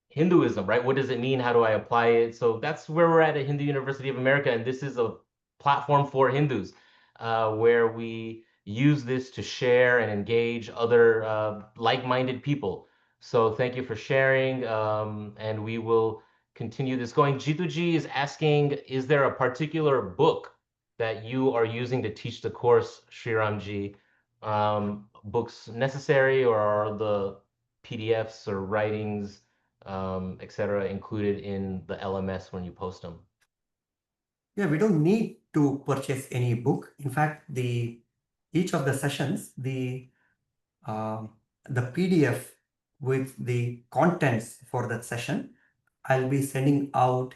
Hinduism, right? What does it mean? How do I apply it? So that's where we're at Hindu University of America, and this is a platform for Hindus, where we use this to share and engage other like-minded people. So thank you for sharing, and we will continue this going. Jituji is asking, is there a particular book that you are using to teach the course, Sriramji? Books necessary, or are the PDFs or writings, etc., included in the LMS when you post them? Yeah, we don't need to purchase any book. In fact, each of the sessions, the PDF with the contents for that session, I'll be sending out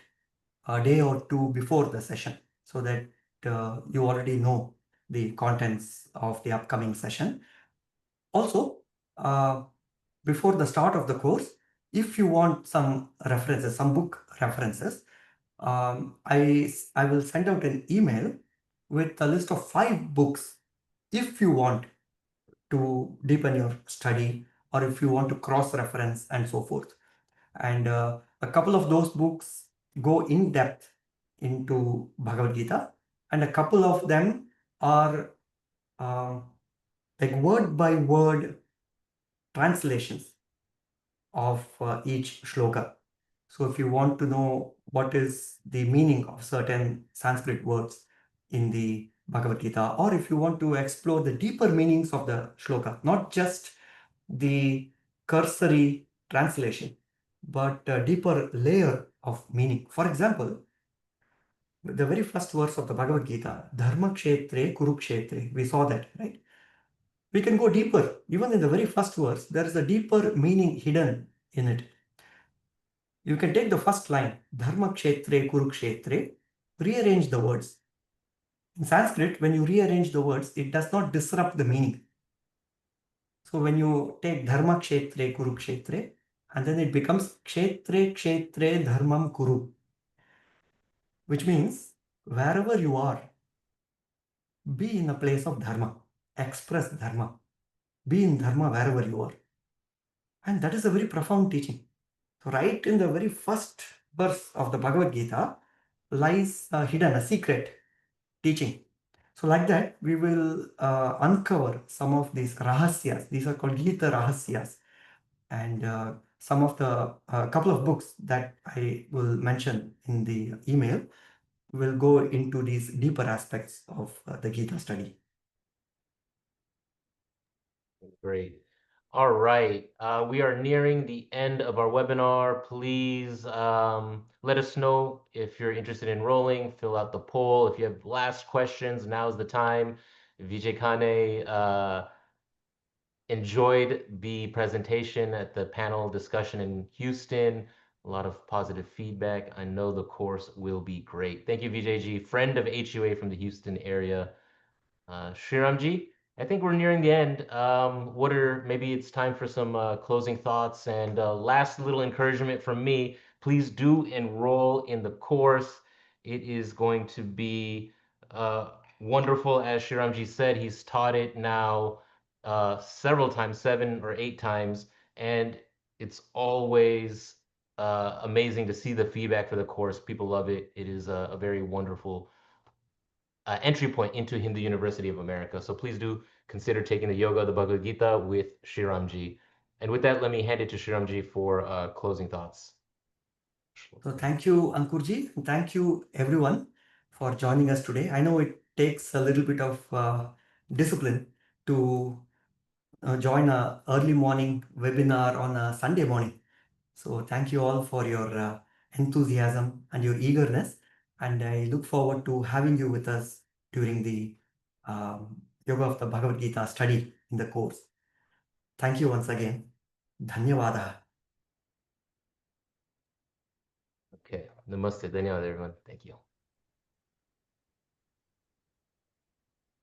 a day or two before the session so that you already know the contents of the upcoming session. Also, before the start of the course, if you want some references, some book references, I will send out an email with a list of 5 books if you want to deepen your study or if you want to cross-reference and so forth. And a couple of those books go in depth into Bhagavad Gita, and a couple of them are like word by word translations of each shloka. So if you want to know what is the meaning of certain Sanskrit words in the Bhagavad Gita, or if you want to explore the deeper meanings of the shloka, not just the cursory translation, but a deeper layer of meaning. For example, the very first verse of the Bhagavad Gita, Dharma Kshetre Kurukshetre, we saw that, right? We can go deeper. Even in the very first verse, there is a deeper meaning hidden in it. You can take the first line, Dharma Kshetre Kurukshetre, rearrange the words. In Sanskrit, when you rearrange the words, it does not disrupt the meaning. So when you take Dharma Kshetre Kurukshetre, and then it becomes Kshetre Kshetre Dharmam Kuru, which means wherever you are, be in a place of Dharma, express Dharma, be in Dharma wherever you are. And that is a very profound teaching. So right in the very first verse of the Bhagavad Gita lies hidden a secret teaching. So like that, we will uncover some of these rahasyas. These are called Gita rahasyas. And some of the couple of books that I will mention in the email will go into these deeper aspects of the Gita study. Great. All right. We are nearing the end of our webinar. Please let us know if you're interested in enrolling. Fill out the poll. If you have last questions, now's the time. Vijay Kane enjoyed the presentation at the panel discussion in Houston. A lot of positive feedback. I know the course will be great. Thank you, Vijayji, friend of HUA from the Houston area. Shriramji, I think we're nearing the end. Maybe it's time for some closing thoughts and last little encouragement from me. Please do enroll in the course. It is going to be wonderful. As Shriramji said, he's taught it now several times, 7 or 8 times, and it's always amazing to see the feedback for the course. People love it. It is a very wonderful entry point into Hindu University of America. So please do consider taking the Yoga, the Bhagavad Gita with Shriramji. And with that, let me hand it to Shriramji for closing thoughts. So thank you, Ankurji, and thank you everyone for joining us today. I know it takes a little bit of discipline to join a early morning webinar on a Sunday morning. So thank you all for your enthusiasm and your eagerness. And I look forward to having you with us during the Yoga of the Bhagavad Gita study in the course. Thank you once again. Dhanyavada. Okay. Namaste. Dhanyawad, everyone. Thank you.